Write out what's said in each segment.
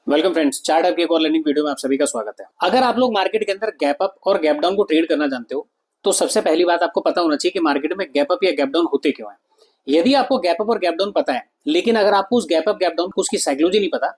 Welcome friends, chart up की एक और लर्निंग वीडियो में आप सभी का स्वागत है। अगर आप लोग मार्केट के अंदर गैप अप और गैप डाउन को ट्रेड करना जानते हो तो सबसे पहली बात आपको पता होना चाहिए कि मार्केट में गैप अप या गैप डाउन होते क्यों हैं। यदि आपको गैप अप और गैप डाउन पता है, लेकिन अगर आपको उस गैप अप गैप डाउन को उसकी साइकोलॉजी नहीं पता,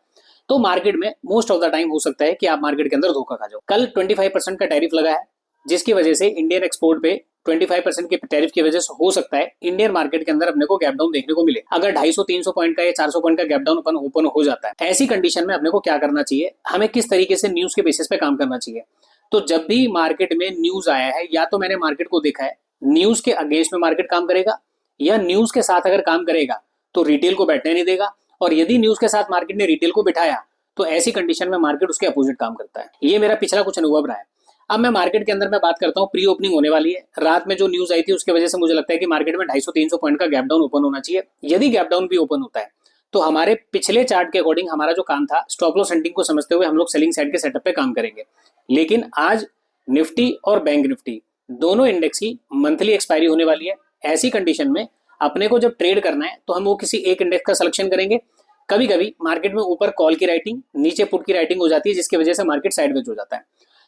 तो मार्केट में मोस्ट ऑफ द टाइम हो सकता है कि आप मार्केट के अंदर धोखा खा जाओ। कल 25% का टैरिफ लगा है, जिसकी वजह से इंडियन एक्सपोर्ट पे 25% के टैरिफ की वजह से हो सकता है इंडियन मार्केट के अंदर अपने को गैप डाउन देखने को मिले। अगर 250-300 पॉइंट का या 400 पॉइंट का गैप डाउन ओपन हो जाता है, ऐसी कंडीशन में अपने को क्या करना चाहिए, हमें किस तरीके से न्यूज के बेसिस पे काम करना चाहिए। तो जब भी मार्केट में न्यूज आया है, या तो मैंने मार्केट को देखा है न्यूज के अगेंस्ट में मार्केट काम करेगा, या न्यूज के साथ अगर काम करेगा तो रिटेल को बैठने नहीं देगा, और यदि न्यूज के साथ मार्केट ने रिटेल को बिठाया तो ऐसी कंडीशन में मार्केट उसके अपोजिट काम करता है। ये मेरा पिछला कुछ अनुभव रहा है। अब मैं मार्केट के अंदर मैं बात करता हूँ, प्री ओपनिंग होने वाली है। रात में जो न्यूज आई थी उसकी वजह से मुझे लगता है कि मार्केट में 250-300 पॉइंट का गैप डाउन ओपन होना चाहिए। यदि गैप डाउन भी ओपन होता है तो हमारे पिछले चार्ट के अकॉर्डिंग हमारा जो काम था, स्टॉप लॉस हंटिंग को समझते हुए हम लोग सेलिंग साइड के सेटअप पे काम करेंगे। लेकिन आज निफ्टी और बैंक निफ्टी दोनों इंडेक्स की मंथली एक्सपायरी होने वाली है। ऐसी कंडीशन में अपने को जब ट्रेड करना है तो हम वो किसी एक इंडेक्स का सिलेक्शन करेंगे। कभी कभी मार्केट में ऊपर कॉल की राइटिंग, नीचे पुट की राइटिंग हो जाती है, जिसकी वजह से मार्केट साइडवेज हो जाता है।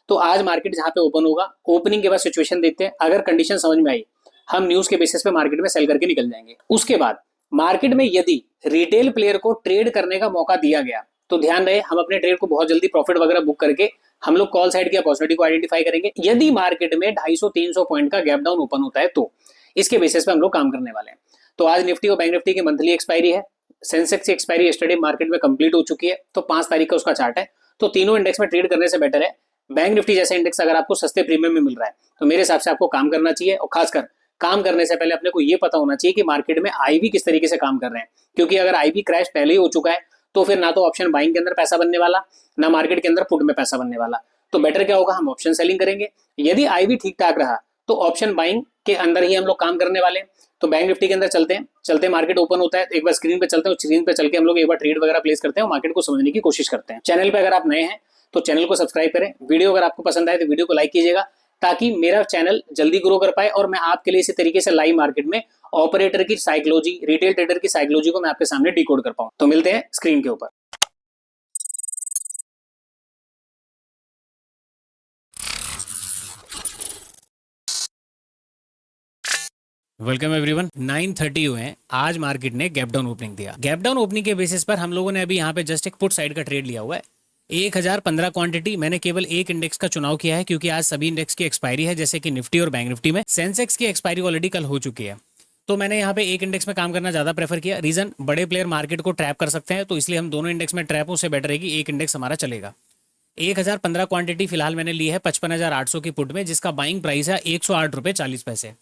तो आज मार्केट जहां पे ओपन होगा, ओपनिंग के बाद सिचुएशन देखते हैं। अगर कंडीशन समझ में आई, हम न्यूज के बेसिस पे मार्केट में सेल करके निकल जाएंगे। उसके बाद मार्केट में यदि रिटेल प्लेयर को ट्रेड करने का मौका दिया गया तो ध्यान रहे, हम अपने ट्रेड को बहुत जल्दी प्रॉफिट वगैरह बुक करके हम लोग कॉल साइड की अपॉर्चुनिटी को आइडेंटिफाई करेंगे। यदि मार्केट में 250-300 पॉइंट का गैप डाउन ओपन होता है तो इसके बेसिस पे हम लोग काम करने वाले हैं। तो आज निफ्टी और बैंक निफ्टी की मंथली एक्सपायरी है। सेंसेक्स की एक्सपायरी यस्टरडे मार्केट में कंप्लीट हो चुकी है, तो 5 तारीख का उसका चार्ट है। तो तीनों इंडेक्स में ट्रेड करने से बेटर है बैंक निफ्टी जैसे इंडेक्स अगर आपको सस्ते प्रीमियम में मिल रहा है तो मेरे हिसाब से आपको काम करना चाहिए। और खासकर काम करने से पहले अपने को यह पता होना चाहिए कि मार्केट में आईवी किस तरीके से काम कर रहे हैं, क्योंकि अगर आईवी क्रैश पहले ही हो चुका है तो फिर ना तो ऑप्शन बाइंग के अंदर पैसा बनने वाला, ना मार्केट के अंदर पुट में पैसा बनने वाला। तो बेटर क्या होगा, हम ऑप्शन सेलिंग करेंगे। यदि आईवी ठीक ठाक रहा तो ऑप्शन बाइंग के अंदर ही हम लोग काम करने वाले हैं। तो बैंक निफ्टी के अंदर चलते मार्केट ओपन होता है, एक बार स्क्रीन पे चलते हैं, स्क्रीन पे चल के हम लोग एक बार ट्रेड वगैरह प्लेस करते हैं और मार्केट को समझने की कोशिश करते हैं। चैनल पे अगर आप नए हैं तो चैनल को सब्सक्राइब करें। वीडियो अगर आपको पसंद आए तो वीडियो को लाइक कीजिएगा, ताकि मेरा चैनल जल्दी ग्रो कर पाए और मैं आपके लिए इसी तरीके से लाइव मार्केट में ऑपरेटर की साइकोलॉजी, रिटेल ट्रेडर की साइकोलॉजी को मैं आपके सामने डिकोड कर पाऊं। तो मिलते हैं स्क्रीन के ऊपर। Welcome everyone. 9:30 हुए हैं। आज मार्केट ने गैप डाउन ओपनिंग दिया। गैप डाउन ओपनिंग के बेसिस पर हम लोगों ने अभी यहाँ पे जस्ट एक पुट साइड का ट्रेड लिया हुआ है। 1015 क्वांटिटी। मैंने केवल एक इंडेक्स का चुनाव किया है क्योंकि आज सभी इंडेक्स की एक्सपायरी है, जैसे कि निफ्टी और बैंक निफ्टी में। सेंसेक्स की एक्सपायरी ऑलरेडी कल हो चुकी है, तो मैंने यहाँ पे एक इंडेक्स में काम करना ज्यादा प्रेफर किया। रीजन, बड़े प्लेयर मार्केट को ट्रैप कर सकते हैं, तो इसलिए हम दोनों इंडेक्स में ट्रैप, उससे बेटर है कि एक इंडेक्स हमारा चलेगा। 1015 क्वांटिटी फिलहाल मैंने ली है 55,800 की पुट में, जिसका बाइंग प्राइस है 108 रुपये 40 पैसे।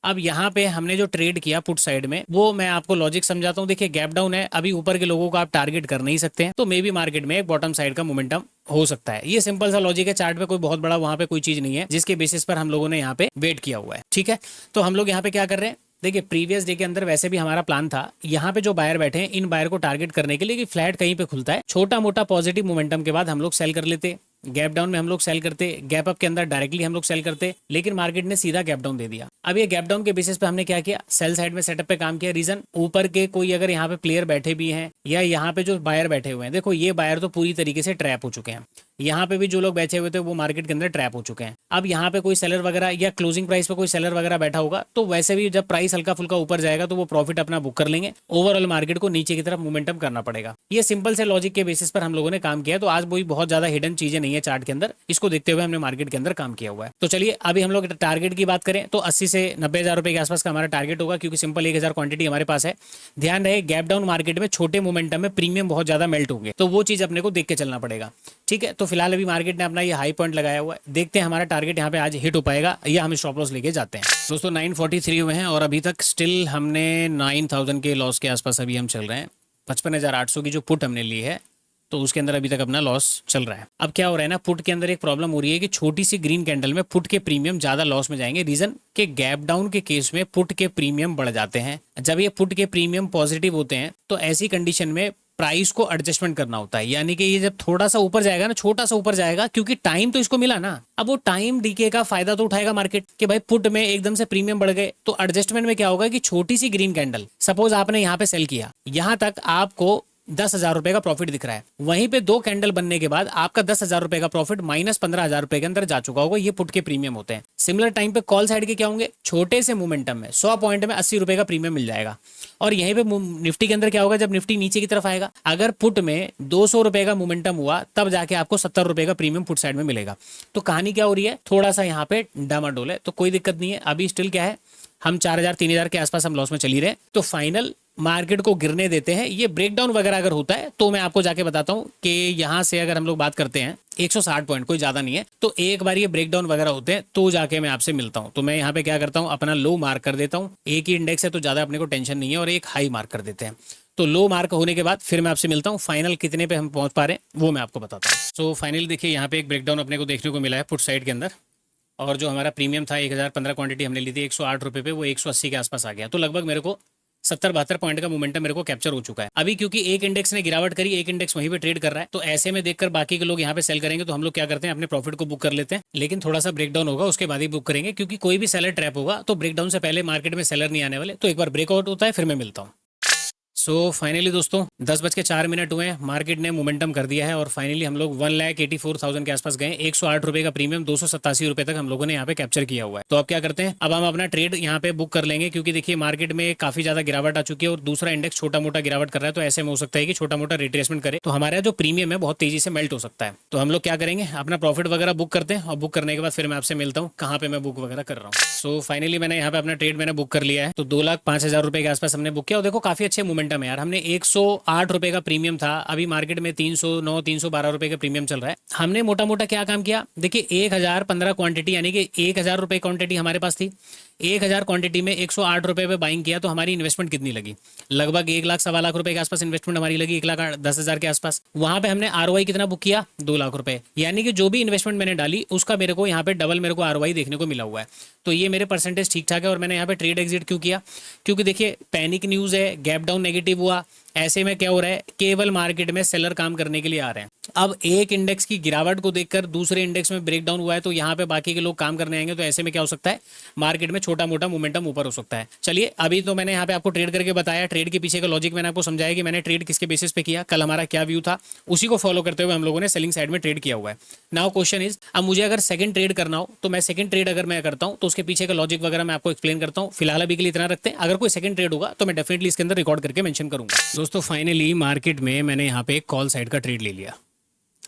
अब यहाँ पे हमने जो ट्रेड किया पुट साइड में, वो मैं आपको लॉजिक समझाता हूँ। देखिए, गैप डाउन है, अभी ऊपर के लोगों को आप टारगेट कर नहीं सकते हैं, तो मे बी मार्केट में एक बॉटम साइड का मोमेंटम हो सकता है। ये सिंपल सा लॉजिक है। चार्ट पे कोई बहुत बड़ा वहां पे कोई चीज नहीं है जिसके बेसिस पर हम लोगों ने यहाँ पे वेट किया हुआ है। ठीक है, तो हम लोग यहाँ पे क्या कर रहे हैं, देखिए प्रीवियस डे के अंदर वैसे भी हमारा प्लान था यहाँ पे जो बायर बैठे हैं इन बायर को टारगेट करने के लिए कि फ्लैट कहीं पे खुलता है, छोटा मोटा पॉजिटिव मोमेंटम के बाद हम लोग सेल कर लेते, गैप डाउन में हम लोग सेल करते, गैप अप के अंदर डायरेक्टली हम लोग सेल करते, लेकिन मार्केट ने सीधा गैप डाउन दे दिया। अब ये गैप डाउन के बेसिस पे हमने क्या किया, सेल साइड में सेटअप पे काम किया। रीजन, ऊपर के कोई अगर यहाँ पे प्लेयर बैठे भी हैं या यहाँ पे जो बायर बैठे हुए हैं, देखो ये बायर तो पूरी तरीके से ट्रैप हो चुके हैं। यहाँ पे भी जो लोग बैठे हुए थे वो मार्केट के अंदर ट्रैप हो चुके हैं। अब यहाँ पे कोई सेलर वगैरह या क्लोजिंग प्राइस पे कोई सेलर वगैरह बैठा होगा तो वैसे भी जब प्राइस हल्का फुल्का ऊपर जाएगा तो वो प्रॉफिट अपना बुक कर लेंगे। ओवरऑल मार्केट को नीचे की तरफ मोमेंटम करना पड़ेगा। ये सिंपल से लॉजिक के बेसिस पर हम लोगों ने काम किया। तो आज वही बहुत ज्यादा हिडन चीजें नहीं है चार्ट के अंदर, इसको देखते हुए हमने मार्केट के अंदर काम किया हुआ है। तो चलिए अभी हम लोग टारगेट की बात करें तो 80 से 90,000 रुपए के आसपास का हमारा टारगेट होगा, क्योंकि सिंपल 1000 क्वांटिटी हमारे पास है। ध्यान रहे, गैप डाउन मार्केट में छोटे मोमेंटम में प्रीमियम बहुत ज्यादा मेल्ट होंगे, तो वो चीज अपने को देख के चलना पड़ेगा। ठीक है, तो फिलहाल अभी मार्केट ने अपना ये हाई पॉइंट लगाया हुआ है। देखते हैं हमारा टारगेट यहाँ पे आज हिट हो पाएगा या हम स्टॉप लॉस लेके जाते हैं। दोस्तों 943 हुए हैं और अभी तक स्टिल हमने 9000 के लॉस के आसपास अभी हम चल रहे हैं। 55,800 की जो पुट हमने ली है तो उसके अंदर अभी तक अपना लॉस चल रहा है। अब क्या हो रहा है ना, पुट के अंदर एक प्रॉब्लम हो रही है कि छोटी सी ग्रीन कैंडल में पुट के प्रीमियम ज्यादा लॉस में जाएंगे। रीजन के गैप डाउन के केस में पुट के प्रीमियम बढ़ जाते हैं। जब ये पुट के प्रीमियम पॉजिटिव होते हैं तो ऐसी कंडीशन में प्राइस को एडजस्टमेंट करना होता है। यानी कि ये जब थोड़ा सा ऊपर जाएगा ना, छोटा सा ऊपर जाएगा, क्योंकि टाइम तो इसको मिला ना, अब वो टाइम डीके का फायदा तो उठाएगा मार्केट कि भाई पुट में एकदम से प्रीमियम बढ़ गए। तो एडजस्टमेंट में क्या होगा कि छोटी सी ग्रीन कैंडल, सपोज आपने यहाँ पे सेल किया, यहाँ तक आपको 10,000 रुपए का प्रॉफिट दिख रहा है। वहीं पे 2 कैंडल बनने के बाद आपका 10,000 रुपए का प्रॉफिट माइनस 15,000 रुपए के अंदर जा चुका होगा। ये पुट के प्रीमियम होते हैं। सिमिलर टाइम पे कॉल साइड के क्या होंगे, छोटे से मोमेंटम में 100 पॉइंट में 80 रुपए का प्रीमियम मिल जाएगा। और यहीं पे निफ्टी के अंदर क्या होगा, जब निफ्टी नीचे की तरफ आएगा, अगर पुट में 200 रुपए का मोमेंटम हुआ तब जाके आपको 70 रुपए का प्रीमियम पुट साइड में मिलेगा। तो कहानी क्या हो रही है, थोड़ा सा यहाँ पे डामाडोल है, तो कोई दिक्कत नहीं है। अभी स्टिल क्या है, हम 4,000 3,000 के आसपास हम लॉस में चल ही रहे। तो फाइनल मार्केट को गिरने देते हैं। ये ब्रेकडाउन वगैरह अगर होता है तो मैं आपको जाके बताता हूं कि यहां से अगर हम लोग बात करते हैं 160 पॉइंट, कोई ज्यादा नहीं है, तो एक बार ये ब्रेकडाउन वगैरह होते हैं तो जाके मैं आपसे मिलता हूं। तो मैं यहाँ पे क्या करता हूं, अपना लो मार्क कर देता हूं। एक ही इंडेक्स है तो ज्यादा अपने को टेंशन नहीं है, और एक हाई मार्क कर देते हैं। तो लो मार्क होने के बाद फिर मैं आपसे मिलता हूँ। फाइनल कितने पे हम पहुंच पा रहे हैं वो मैं आपको बताता हूँ। सो फाइनली देखिए यहाँ पे एक ब्रेकडाउन अपने को देखने को मिला है पुट साइड के अंदर, और जो हमारा प्रीमियम था 1015 क्वांटिटी हमने ली थी 108 रुपये पे, वो 180 के आसपास आ गया। तो लगभग मेरे को 70-72 पॉइंट का मोमेंटम मेरे को कैप्चर हो चुका है। अभी क्योंकि एक इंडेक्स ने गिरावट करी, एक इंडेक्स वहीं पे ट्रेड कर रहा है, तो ऐसे में देखकर बाकी के लोग यहाँ पे सेल करेंगे, तो हम लोग क्या करते हैं, अपने प्रॉफिट को बुक कर लेते हैं। लेकिन थोड़ा सा ब्रेकडाउन होगा उसके बाद ही बुक करेंगे, क्योंकि कोई भी सेलर ट्रैप होगा तो ब्रेकडाउन से पहले मार्केट में सेलर नहीं आने वाले। तो एक बार ब्रेकआउट होता है फिर मैं मिलता हूँ। सो फाइनली दोस्तों 10:04 हुए हैं, मार्केट ने मोमेंटम कर दिया है और फाइनली हम लोग 1,84,000 के आसपास गए। 108 रुपए का प्रीमियम 287 रुपए तक हम लोगों ने यहाँ पे कैप्चर किया हुआ है। तो अब क्या करते हैं, अब हम अपना ट्रेड यहाँ पे बुक कर लेंगे, क्योंकि देखिए मार्केट में काफी ज्यादा गिरावट आ चुकी है और दूसरा इंडेक्स छोटा मोटा गिरावट कर रहा है। तो ऐसे में हो सकता है कि छोटा मोटा रिट्रेसमेंट करे, तो हमारा जो प्रीमियम है बहुत तेजी से मेल्ट हो सकता है। तो हम लोग क्या करेंगे, अपना प्रॉफिट वगैरह बुक करते हैं, और बुक करने के बाद फिर मैं आपसे मिलता हूँ कहाँ पे मैं बुक वगैरह कर रहा हूँ। सो फाइनली मैंने यहाँ पे अपना ट्रेड मैंने बुक कर लिया है। तो 2,05,000 रुपए के आसपास हमने बुक किया, और देखो काफी अच्छे मोमेंटम है यार। हमने 108 रुपए का प्रीमियम था, अभी मार्केट में 309 312 रुपए का प्रीमियम चल रहा है। हमने मोटा मोटा क्या काम किया, देखिए 1015 क्वांटिटी, यानी कि 1,000 रुपए क्वांटिटी हमारे पास थी। 1,000 क्वांटिटी में 108 रुपए पे बाइंग किया, तो हमारी इन्वेस्टमेंट कितनी लगी, लगभग 1 लाख 1.25 लाख रुपए के आसपास इन्वेस्टमेंट हमारी लगी, 1,10,000 के आसपास। वहां पे हमने आरओआई कितना बुक किया, 2 लाख रुपए, यानी कि जो भी इन्वेस्टमेंट मैंने डाली उसका मेरे को यहाँ पे डबल मेरे को आरओआई देखने को मिला हुआ है। तो ये मेरे परसेंटेज ठीक ठाक है। और मैंने यहाँ पे ट्रेड एग्जिट क्यों किया, क्योंकि देखिए पैनिक न्यूज है, गैप डाउन नेगेटिव हुआ, ऐसे में क्या हो रहा है, केवल मार्केट में सेलर काम करने के लिए आ रहे हैं। अब एक इंडेक्स की गिरावट को देखकर दूसरे इंडेक्स में ब्रेकडाउन हुआ है, तो यहाँ पे बाकी के लोग काम करने आएंगे, तो ऐसे में क्या हो सकता है, मार्केट में छोटा मोटा मोमेंटम ऊपर हो सकता है। चलिए अभी तो मैंने यहाँ पे आपको ट्रेड करके बताया, ट्रेड के पीछे का लॉजिक मैंने आपको समझाया कि मैंने ट्रेड किसके बेसिस पे किया, कल हमारा क्या व्यू था, उसी को फॉलो करते हुए हम लोगों ने सेलिंग साइड में ट्रेड किया हुआ है। नाउ क्वेश्चन इज, अब मुझे अगर सेकंड ट्रेड करना हो, तो मैं सेकंड ट्रेड अगर मैं करता हूँ तो उसके पीछे का लॉजिक वगैरह मैं आपको एक्सप्लेन करता हूँ। फिलहाल अभी के लिए इतना रखते हैं, अगर कोई सेकंड ट्रेड होगा तो मैं डेफिनेटली इसके अंदर रिकॉर्ड करके मेंशन करूंगा। दोस्तों फाइनली मार्केट में मैंने यहाँ पे एक कॉल साइड का ट्रेड ले लिया।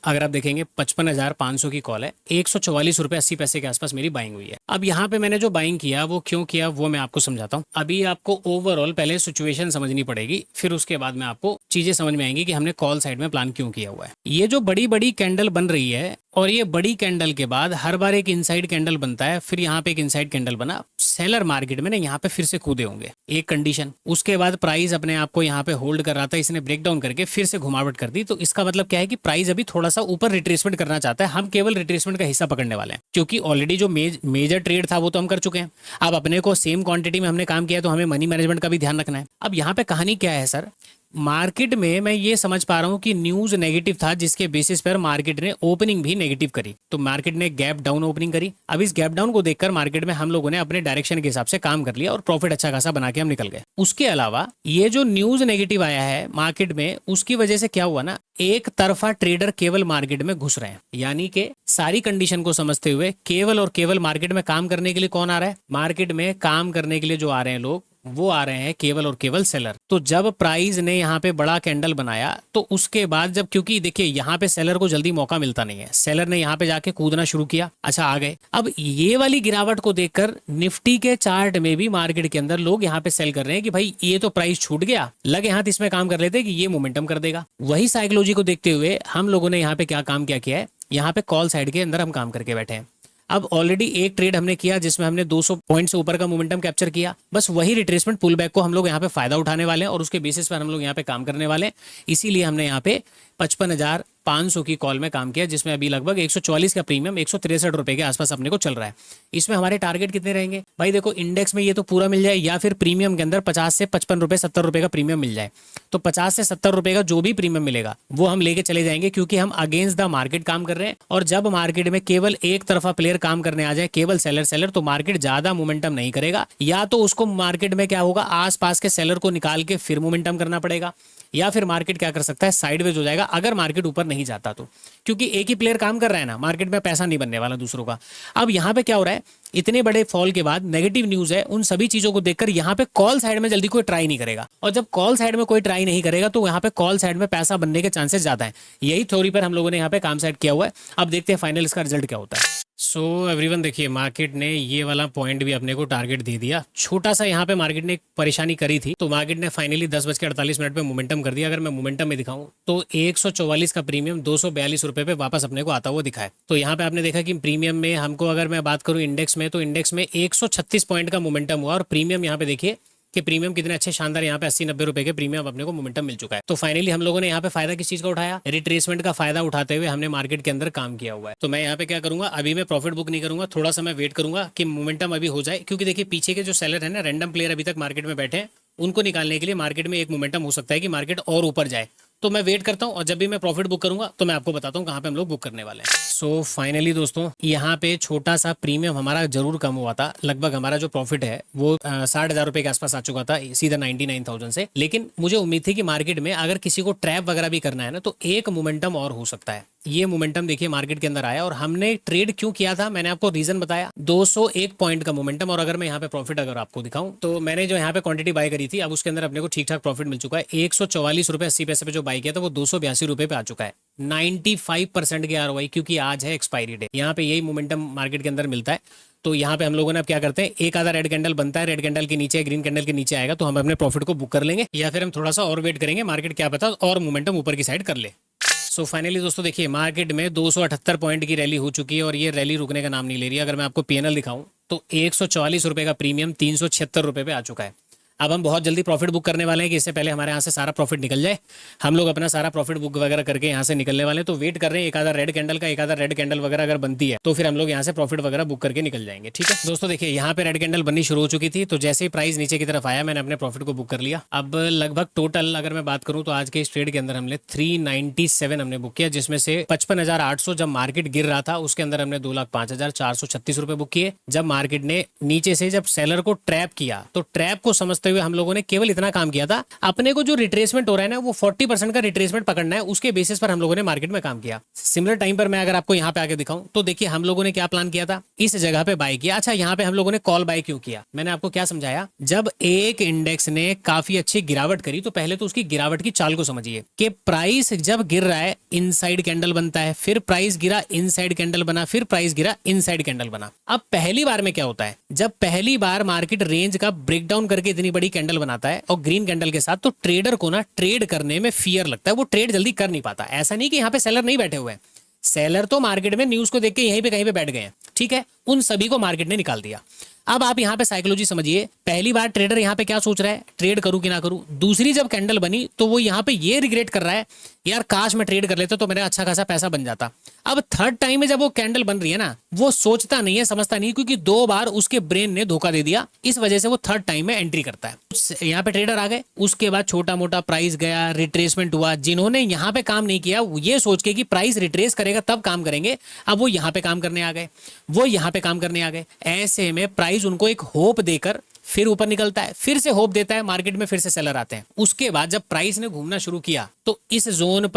अगर आप देखेंगे 55,500 की कॉल है, 144 रुपए 80 पैसे के आसपास मेरी बाइंग हुई है। अब यहाँ पे मैंने जो बाइंग किया वो क्यों किया वो मैं आपको समझाता हूँ। अभी आपको ओवरऑल पहले सिचुएशन समझनी पड़ेगी, फिर उसके बाद में आपको चीजें समझ में आएंगी कि हमने कॉल साइड में प्लान क्यों किया हुआ है। ये जो बड़ी बड़ी कैंडल बन रही है, और ये बड़ी कैंडल के बाद हर बार एक इनसाइड कैंडल बनता है, फिर यहाँ पे एक इनसाइड कैंडल बना, सेलर मार्केट में ना यहाँ पे फिर से कूदे होंगे, एक कंडीशन। उसके बाद प्राइस अपने आप को यहाँ पे होल्ड कर रहा था, इसने ब्रेकडाउन करके फिर से घुमावट कर दी। तो इसका मतलब क्या है कि प्राइस अभी थोड़ा सा ऊपर रिट्रेसमेंट करना चाहता है। हम केवल रिट्रेसमेंट का हिस्सा पकड़ने वाले हैं, क्योंकि ऑलरेडी जो मेजर ट्रेड था वो तो हम कर चुके हैं। अब अपने को सेम क्वांटिटी में हमने काम किया, तो हमें मनी मैनेजमेंट का भी ध्यान रखना है। अब यहाँ पे कहानी क्या है सर, मार्केट में मैं ये समझ पा रहा हूं कि न्यूज नेगेटिव था, जिसके बेसिस पर मार्केट ने ओपनिंग भी नेगेटिव करी। तो मार्केट ने गैप डाउन ओपनिंग करी। अब इस गैप डाउन को देखकर मार्केट में हम लोगों ने अपने डायरेक्शन के हिसाब से काम कर लिया और प्रॉफिट अच्छा खासा बना के हम निकल गए। उसके अलावा ये जो न्यूज नेगेटिव आया है मार्केट में, उसकी वजह से क्या हुआ ना, एक तरफा ट्रेडर केवल मार्केट में घुस रहे हैं, यानी कि सारी कंडीशन को समझते हुए केवल और केवल मार्केट में काम करने के लिए कौन आ रहा है, मार्केट में काम करने के लिए जो आ रहे हैं लोग, वो आ रहे हैं केवल और केवल सेलर। तो जब प्राइस ने यहाँ पे बड़ा कैंडल बनाया, तो उसके बाद जब, क्योंकि देखिए यहाँ पे सेलर को जल्दी मौका मिलता नहीं है, सेलर ने यहाँ पे जाके कूदना शुरू किया। अच्छा आ गए। अब ये वाली गिरावट को देखकर निफ्टी के चार्ट में भी मार्केट के अंदर लोग यहाँ पे सेल कर रहे हैं कि भाई ये तो प्राइस छूट गया, लगे हाथ इसमें काम कर लेते कि ये मोमेंटम कर देगा। वही साइकोलॉजी को देखते हुए हम लोगों ने यहाँ पे क्या काम किया है, यहाँ पे कॉल साइड के अंदर हम काम करके बैठे हैं। अब ऑलरेडी एक ट्रेड हमने किया जिसमें हमने 200 पॉइंट से ऊपर का मोमेंटम कैप्चर किया। बस वही रिट्रेसमेंट पुल बैक को हम लोग यहाँ पे फायदा उठाने वाले हैं, और उसके बेसिस पर हम लोग यहाँ पे काम करने वाले हैं। इसीलिए हमने यहाँ पे 55,500 की कॉल में काम किया, जिसमें अभी लगभग 144 का प्रीमियम 163 रुपए के आसपास अपने को चल रहा है। इसमें हमारे टारगेट कितने रहेंगे भाई, देखो इंडेक्स में ये तो पूरा मिल जाए, या फिर प्रीमियम के अंदर 50 से 55 रुपए 70 रुपए का प्रीमियम मिल जाए। तो 50 से 70 रुपए का जो भी प्रीमियम मिलेगा वो हम लेके चले जाएंगे, क्योंकि हम अगेंस्ट द मार्केट काम कर रहे हैं। और जब मार्केट में केवल एक तरफा प्लेयर काम करने आ जाए, केवल सेलर, तो मार्केट ज्यादा मोमेंटम नहीं करेगा, या तो उसको मार्केट में क्या होगा, आसपास के सेलर को निकाल के फिर मोमेंटम करना पड़ेगा, या फिर मार्केट क्या कर सकता है, साइडवेज हो जाएगा अगर मार्केट ऊपर नहीं जाता तो, क्योंकि एक ही प्लेयर काम कर रहा है ना, मार्केट में पैसा नहीं बनने वाला दूसरों का। अब यहाँ पे क्या हो रहा है, इतने बड़े फॉल के बाद नेगेटिव न्यूज है, उन सभी चीजों को देखकर यहाँ पे कॉल साइड में जल्दी कोई ट्राई नहीं करेगा, और जब कॉल साइड में कोई ट्राई नहीं करेगा तो यहाँ पे कॉल साइड में पैसा बनने के चांसेस ज्यादा है। यही थ्योरी पर हम लोगों ने यहाँ पे काम सेट किया हुआ है। अब देखते हैं फाइनल इसका रिजल्ट क्या होता है। सो एवरीवन देखिए, मार्केट ने ये वाला पॉइंट भी अपने को टारगेट दे दिया। छोटा सा यहाँ पे मार्केट ने एक परेशानी करी थी, तो मार्केट ने फाइनली 10:48 पे मोमेंटम कर दिया। अगर मैं मोमेंटम में दिखाऊं तो 144 का प्रीमियम 242 रुपए पे वापस अपने को आता हुआ दिखा है। तो यहाँ पे आपने देखा कि प्रीमियम में हमको, अगर मैं बात करूं इंडेक्स में, तो इंडेक्स में 136 पॉइंट का मोमेंटम हुआ, और प्रीमियम यहाँ पे देखिए कि प्रीमियम कितने अच्छे शानदार, यहाँ पे 80-90 रुपए के प्रीमियम अपने को मोमेंटम मिल चुका है। तो फाइनली हम लोगों ने यहाँ पे फायदा किस चीज का उठाया, रिट्रेसमेंट का फायदा उठाते हुए हमने मार्केट के अंदर काम किया हुआ है। तो मैं यहाँ पे क्या करूंगा, अभी मैं प्रॉफिट बुक नहीं करूंगा, थोड़ा सा मैं वेट करूंगा कि मोमेंटम अभी हो जाए, क्योंकि देखिए पीछे के जो सेलर है ना, रैंडम प्लेयर अभी तक मार्केट में बैठे हैं, उनको निकालने के लिए मार्केट में एक मोमेंटम हो सकता है कि मार्केट और ऊपर जाए। तो मैं वेट करता हूँ, और जब भी मैं प्रॉफिट बुक करूंगा तो मैं आपको बताता हूँ कहाँ पे हम लोग बुक करने वाले हैं। सो फाइनली दोस्तों, यहाँ पे छोटा सा प्रीमियम हमारा जरूर कम हुआ था। लगभग हमारा जो प्रॉफिट है वो 60,000 रुपए के आसपास आ चुका था, सीधा 99,000 से। लेकिन मुझे उम्मीद थी कि मार्केट में अगर किसी को ट्रैप वगैरह भी करना है ना, तो एक मोमेंटम और हो सकता है। ये मोमेंटम देखिए मार्केट के अंदर आया, और हमने ट्रेड क्यों किया था, मैंने आपको रीजन बताया, 201 पॉइंट का मोमेंटम। और अगर मैं यहाँ पे प्रॉफिट अगर आपको दिखाऊं, तो मैंने जो यहाँ पे क्वांटिटी बाय करी थी, अब उसके अंदर अपने को ठीक ठाक प्रॉफिट मिल चुका है। 144 रुपए 80 पैसे पे जो बाय किया था, वो 282 रुपए पे आ चुका है। 95% के ROI, क्योंकि आज है एक्सपायरी डे। यहाँ पे यही मोमेंटम मार्केट के अंदर मिलता है। तो यहाँ पे हम लोगों ने अब क्या करते हैं, एक आधा रेड कैंडल बनता है, रेड कैंडल के नीचे, ग्रीन कैंडल के नीचे आएगा तो हम अपने प्रॉफिट को बुक कर लेंगे, या फिर हम थोड़ा सा और वेट करेंगे, मार्केट क्या पता और मोमेंटम ऊपर की साइड कर ले। सो फाइनली दोस्तों देखिए, मार्केट में 278 पॉइंट की रैली हो चुकी है, और ये रैली रुकने का नाम नहीं ले रही है। अगर मैं आपको PNL दिखाऊं तो 144 रुपए का प्रीमियम 376 रुपए पे आ चुका है। अब हम बहुत जल्दी प्रॉफिट बुक करने वाले हैं कि इससे पहले हमारे यहाँ से सारा प्रॉफिट निकल जाए। हम लोग अपना सारा प्रॉफिट बुक वगैरह करके यहाँ से निकलने वाले हैं, तो वेट कर रहे हैं एक आधा रेड कैंडल का, एक आधा रेड कैंडल वगैरह अगर बनती है तो फिर हम लोग यहाँ से प्रॉफिट वगैरह बुक करके निकल जाएंगे। ठीक है दोस्तों, देखिए यहाँ पे रेड कैंडल बननी शुरू हो चुकी थी, तो जैसे ही प्राइस नीचे की तरफ आया, मैंने अपने प्रॉफिट को बुक कर लिया। अब लगभग टोटल अगर मैं बात करूँ तो आज के इस ट्रेड के अंदर हमने 397 हमने बुक किया, जिसमें से 55,800 जब मार्केट गिर रहा था उसके अंदर हमने 2,05,436 रुपए बुक किए। जब मार्केट ने नीचे से जब सेलर को ट्रैप किया, तो ट्रैप को समझते हुए हम लोगों ने केवल इतना काम किया था, अपने को जो रिट्रेसमेंट हो रहा है ना, वो 40% का रिट्रेसमेंट पकड़ना है, उसके बेसिस पर हम लोगों ने मार्केट में काम किया। सिमिलर टाइम पर मैं अगर आपको यहाँ पे आगे दिखाऊं, तो देखिए हम लोगों ने क्या प्लान किया था, इस जगह पे बाय किया। अच्छा, यहाँ पे हम लोगों ने कॉल बाय क्यों किया, मैंने आपको क्या समझाया, जब एक इंडेक्स ने काफी अच्छी गिरावट करी, तो पहले तो उसकी गिरावट की चाल को समझिए कि प्राइस जब गिर रहा है इनसाइड कैंडल बनता है, फिर प्राइस गिरा इनसाइड कैंडल बना, फिर प्राइस गिरा इनसाइड कैंडल बना। अब पहली बार में क्या होता है, जब पहली बार मार्केट रेंज का ब्रेकडाउन करके इतनी बड़ी कैंडल बनाता है और ग्रीन कैंडल के साथ, तो ट्रेडर को ना ट्रेड करने में फियर लगता है, वो ट्रेड जल्दी कर नहीं पाता। ऐसा नहीं कि यहाँ पे सेलर नहीं बैठे हुए हैं, सेलर तो मार्केट में न्यूज को देख के यहीं पे कहीं पे बैठ गए हैं। ठीक है, उन सभी को मार्केट ने निकाल दिया। अब आप यहाँ पे साइकोलॉजी समझिए, पहली बार ट्रेडर यहाँ पे क्या सोच रहा है, ट्रेड करूं कि ना करूं। दूसरी जब कैंडल बनी तो वो यहाँ पे ये रिग्रेट कर रहा है, यार काश मैं ट्रेड कर लेता तो मेरा अच्छा खासा पैसा बन जाता। अब थर्ड टाइम में जब वो कैंडल बन रही है ना, वो सोचता नहीं है, समझता नहीं, क्योंकि 2 बार उसके ब्रेन ने धोखा दे दिया, इस वजह से वो थर्ड टाइम में एंट्री करता है। यहाँ पे ट्रेडर आ गए, उसके बाद छोटा मोटा प्राइस गया, रिट्रेसमेंट हुआ। जिन्होंने यहाँ पे काम नहीं किया, ये सोच के कि प्राइस रिट्रेस करेगा तब काम करेंगे, अब वो यहाँ पे काम करने आ गए, वो यहाँ पे काम करने आ गए। ऐसे में प्राइस उनको एक होप देकर फिर ऊपर निकलता है, फिर से होप देता है, मार्केट में फिर से सेलर आते हैं। उसके बाद जब प्राइस ने घूमना शुरू किया, तो इस जोन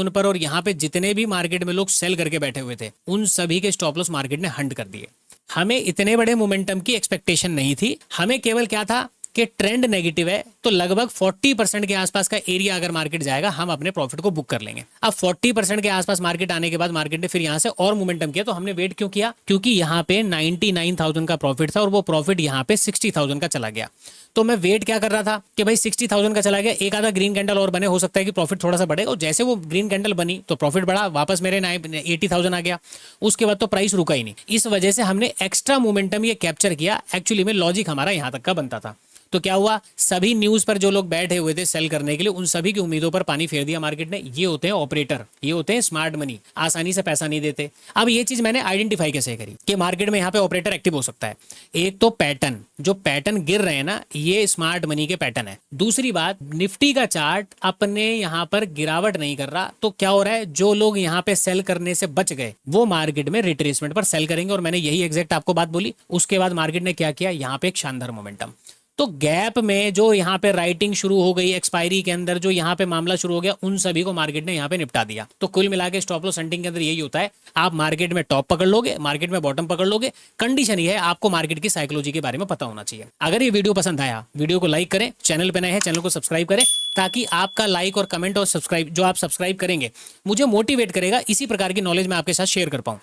पर और यहाँ पे जितने भी मार्केट में लोग सेल करके बैठे हुए थे, उन सभी के स्टॉप लॉस मार्केट ने हंट कर दिए। हमें इतने बड़े मोमेंटम की एक्सपेक्टेशन नहीं थी, हमें केवल क्या था कि ट्रेंड नेगेटिव है, तो लगभग 40% के आसपास का एरिया अगर मार्केट जाएगा, हम अपने प्रॉफिट को बुक कर लेंगे। अब 40% के आसपास मार्केट आने के बाद मार्केट ने फिर यहाँ से और मोमेंटम किया, तो हमने वेट क्यों किया, क्योंकि यहाँ पे 99,000 का प्रॉफिट था और वो प्रॉफिट यहाँ पे 60,000 का चला गया। तो मैं वेट क्या कर रहा था कि भाई 60,000 का चला गया, एक आधा ग्रीन कैंडल और बने, हो सकता है कि प्रॉफिट थोड़ा सा बढ़ेगा। और जैसे वो ग्रीन कैंडल बनी तो प्रॉफिट बढ़ा, वापस मेरे 80,000 आ गया। उसके बाद तो प्राइस रुका ही नहीं। इस वजह से हमने एक्स्ट्रा मोमेंटम ये कैप्चर किया। एक्चुअली में लॉजिक हमारा यहाँ तक का बनता था। तो क्या हुआ, सभी न्यूज पर जो लोग बैठे हुए थे सेल करने के लिए, उन सभी की उम्मीदों पर पानी फेर दिया मार्केट ने। ये होते हैं ऑपरेटर, ये होते हैं स्मार्ट मनी, आसानी से पैसा नहीं देते। अब ये चीज मैंने आइडेंटिफाई कैसे करी कि मार्केट में यहाँ पे ऑपरेटर एक्टिव हो सकता है। एक तो पैटर्न, जो पैटर्न गिर रहे हैं ना, ये स्मार्ट मनी के पैटर्न है। दूसरी बात, निफ्टी का चार्ट अपने यहाँ पर गिरावट नहीं कर रहा, तो क्या हो रहा है, जो लोग यहाँ पे सेल करने से बच गए, वो मार्केट में रिट्रेसमेंट पर सेल करेंगे। और मैंने यही एग्जैक्ट आपको बात बोली। उसके बाद मार्केट ने क्या किया, यहाँ पे एक शानदार मोमेंटम। तो गैप में जो यहाँ पे राइटिंग शुरू हो गई एक्सपायरी के अंदर, जो यहाँ पे मामला शुरू हो गया, उन सभी को मार्केट ने यहाँ पे निपटा दिया। तो कुल मिला के स्टॉप लॉस हंटिंग के अंदर यही होता है, आप मार्केट में टॉप पकड़ लोगे, मार्केट में बॉटम पकड़ लोगे। कंडीशन ये है, आपको मार्केट की साइकोलॉजी के बारे में पता होना चाहिए। अगर ये वीडियो पसंद आया, वीडियो को लाइक करें, चैनल पे नए हैं चैनल को सब्सक्राइब करें, ताकि आपका लाइक और कमेंट और सब्सक्राइब जो आप सब्सक्राइब करेंगे मुझे मोटिवेट करेगा, इसी प्रकार की नॉलेज मैं आपके साथ शेयर कर पाऊं।